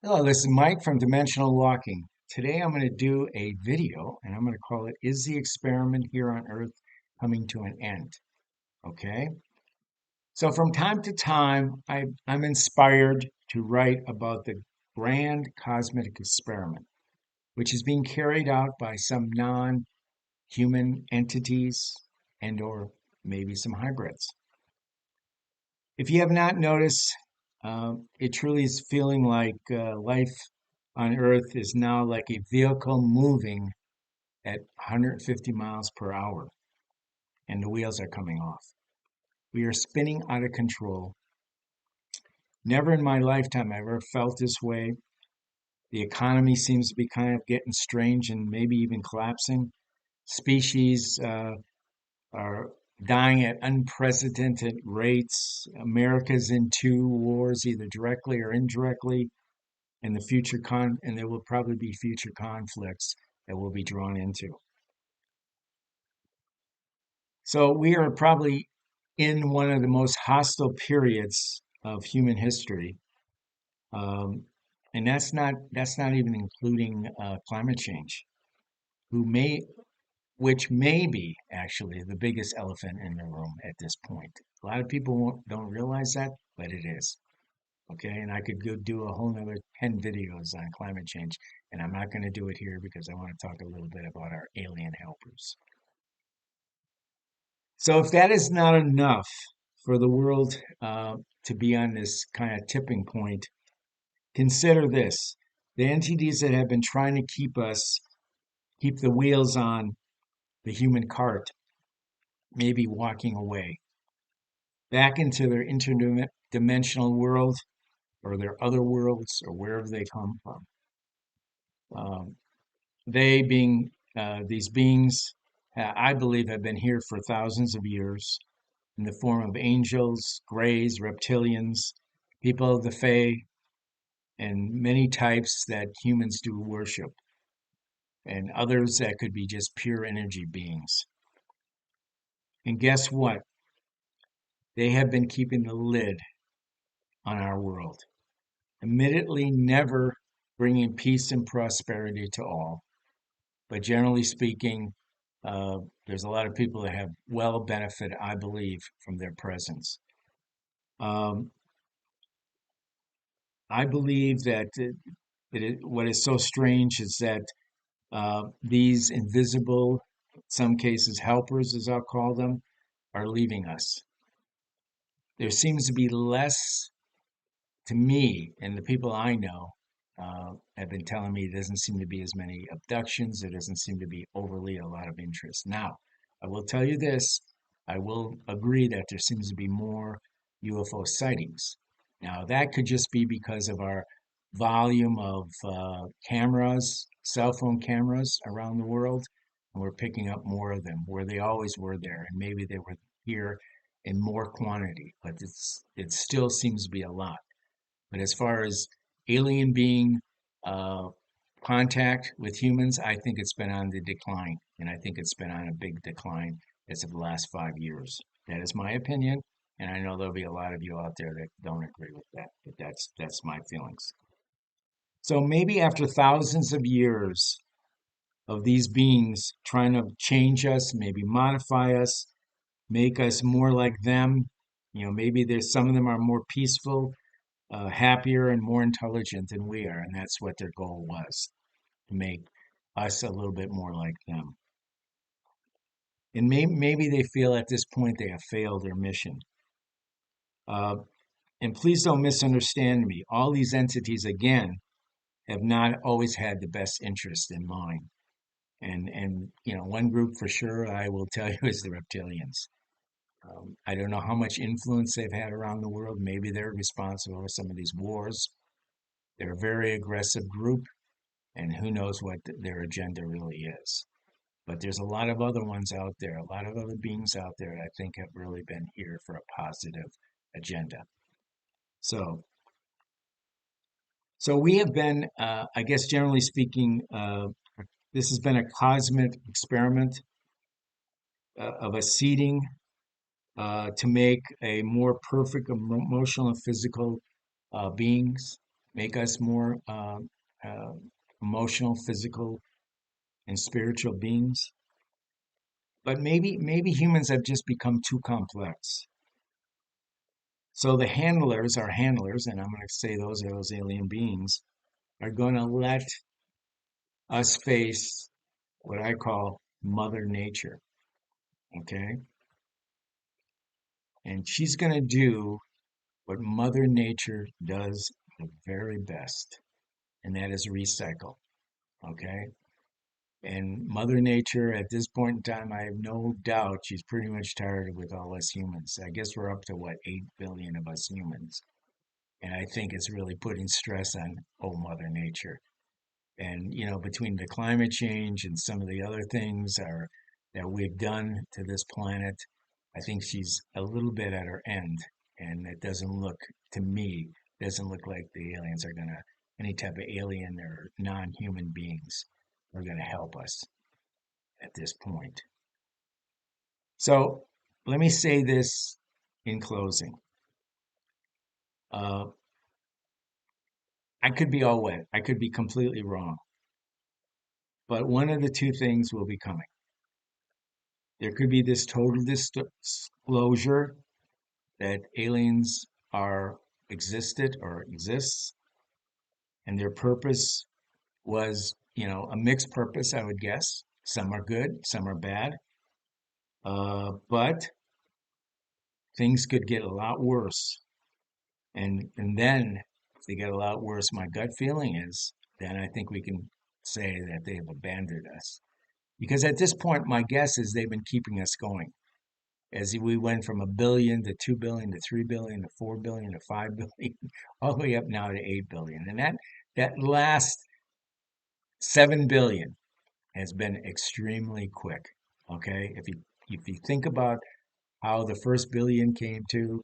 Hello, this is Mike from Dimensional Walking. Today I'm going to do a video and I'm going to call it Is the Experiment Here on Earth Coming to an End? Okay. So from time to time, I'm inspired to write about the grand cosmic experiment, which is being carried out by some non-human entities and or maybe some hybrids. If you have not noticed, it truly is feeling like life on Earth is now like a vehicle moving at 150 miles per hour, and the wheels are coming off. We are spinning out of control. Never in my lifetime have I ever felt this way. The economy seems to be kind of getting strange and maybe even collapsing. Species are dying at unprecedented rates. America's in two wars, either directly or indirectly, and and there will probably be future conflicts that we'll be drawn into. So we are probably in one of the most hostile periods of human history, um, and that's not even including climate change, who may which may be actually the biggest elephant in the room at this point. A lot of people don't realize that, but it is. Okay, and I could go do a whole nother 10 videos on climate change, and I'm not going to do it here because I want to talk a little bit about our alien helpers. So, if that is not enough for the world to be on this kind of tipping point, consider this. The entities that have been trying to keep the wheels on the human cart, may be walking away back into their interdimensional world or their other worlds or wherever they come from. Um, they being these beings, I believe, have been here for thousands of years in the form of angels, greys, reptilians, people of the Fae, and many types that humans do worship, and others that could be just pure energy beings. And guess what? They have been keeping the lid on our world, admittedly never bringing peace and prosperity to all. But generally speaking, there's a lot of people that have well benefited, I believe, from their presence. Um, I believe that what is so strange is that these invisible, some cases helpers, as I'll call them, are leaving us. There seems to be less to me, and the people I know have been telling me there doesn't seem to be as many abductions. There doesn't seem to be overly a lot of interest. Now, I will tell you this. I will agree that there seems to be more UFO sightings. Now, that could just be because of our volume of cameras, cell phone cameras around the world, and we're picking up more of them where they always were there, and maybe they were here in more quantity, but it still seems to be a lot. But as far as alien being uh, contact with humans, I think it's been on the decline, and I think it's been on a big decline as of the last 5 years. That is my opinion, and I know there'll be a lot of you out there that don't agree with that, but that's my feelings. So maybe after thousands of years of these beings trying to change us, maybe modify us, make us more like them, maybe there's some of them are more peaceful, happier and more intelligent than we are. And that's what their goal was, to make us a little bit more like them. And maybe they feel at this point they have failed their mission. Uh, and please don't misunderstand me. All these entities, again, have not always had the best interest in mind. And one group for sure I will tell you is the reptilians. I don't know how much influence they've had around the world. Maybe they're responsible for some of these wars. They're a very aggressive group, and who knows what their agenda really is. But there's a lot of other ones out there, a lot of other beings out there that I think have really been here for a positive agenda. So, so we have been, I guess, generally speaking, this has been a cosmic experiment of a seeding to make a more perfect emotional and physical beings. make us more uh, emotional, physical, and spiritual beings. But maybe humans have just become too complex. So the handlers, our handlers, and I'm going to say those are those alien beings, are going to let us face what I call Mother Nature. Okay. And she's going to do what Mother Nature does the very best, and that is recycle. Okay. And Mother Nature, at this point in time, I have no doubt she's pretty much tired with all us humans. I guess we're up to what, 8 billion of us humans. And I think it's really putting stress on, oh, Mother Nature. And, between the climate change and some of the other things that we've done to this planet, I think she's a little bit at her end. And it doesn't look, to me, doesn't look like the aliens are going to, any type of alien or non-human beings are going to help us at this point. So let me say this in closing. Uh, I could be all wet. I could be completely wrong. But one of the two things will be coming. There could be this total disclosure that aliens are existed or exists, and their purpose was, a mixed purpose, I would guess. Some are good, some are bad. But things could get a lot worse. And then if they get a lot worse, my gut feeling is then I think we can say that they have abandoned us. Because at this point, my guess is they've been keeping us going. As we went from a billion to 2 billion to 3 billion to 4 billion to 5 billion, all the way up now to 8 billion. And that last 7 billion has been extremely quick. Okay. If you think about how the first billion came to,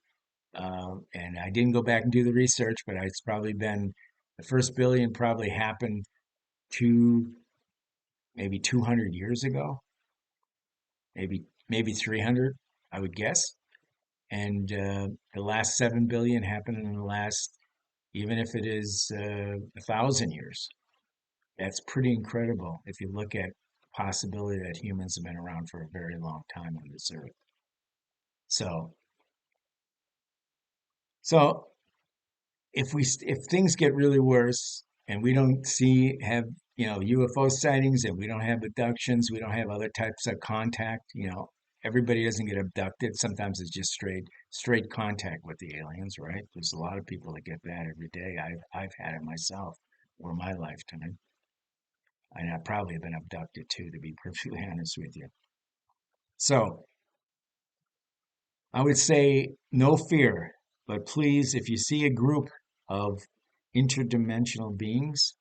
and I didn't go back and do the research, but it's probably been the first billion probably happened two, maybe 200 years ago, maybe 300, I would guess. And the last 7 billion happened in the last, even if it is 1,000 years. That's pretty incredible if you look at possibility that humans have been around for a very long time on this earth. So, so if things get really worse and we don't have UFO sightings and we don't have abductions, we don't have other types of contact, everybody doesn't get abducted. Sometimes it's just straight contact with the aliens, right? There's a lot of people that get that every day. I've had it myself over my lifetime, and I probably have been abducted too, to be perfectly honest with you. So I would say no fear, but please, if you see a group of interdimensional beings,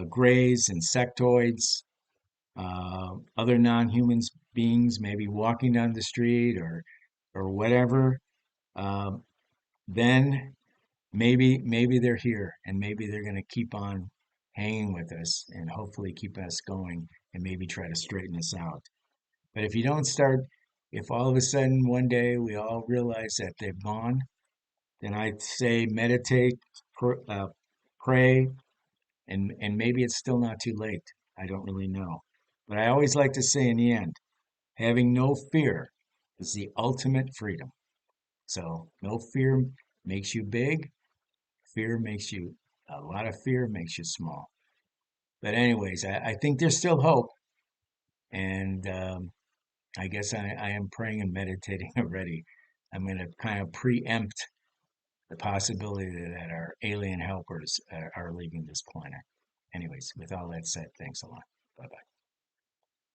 grays, insectoids, other non-humans beings, maybe walking down the street or whatever, um, then maybe they're here and maybe they're going to keep on hanging with us and hopefully keep us going and maybe try to straighten us out. But if you don't start, if all of a sudden one day we all realize that they've gone, then I'd say meditate, pray, and maybe it's still not too late. I don't really know. But I always like to say in the end, having no fear is the ultimate freedom. So no fear makes you big. Fear makes you, a lot of fear makes you small. But anyways, I think there's still hope. And I guess I am praying and meditating already. I'm going to kind of preempt the possibility that our alien helpers are leaving this planet. Anyways, with all that said, thanks a lot. Bye bye.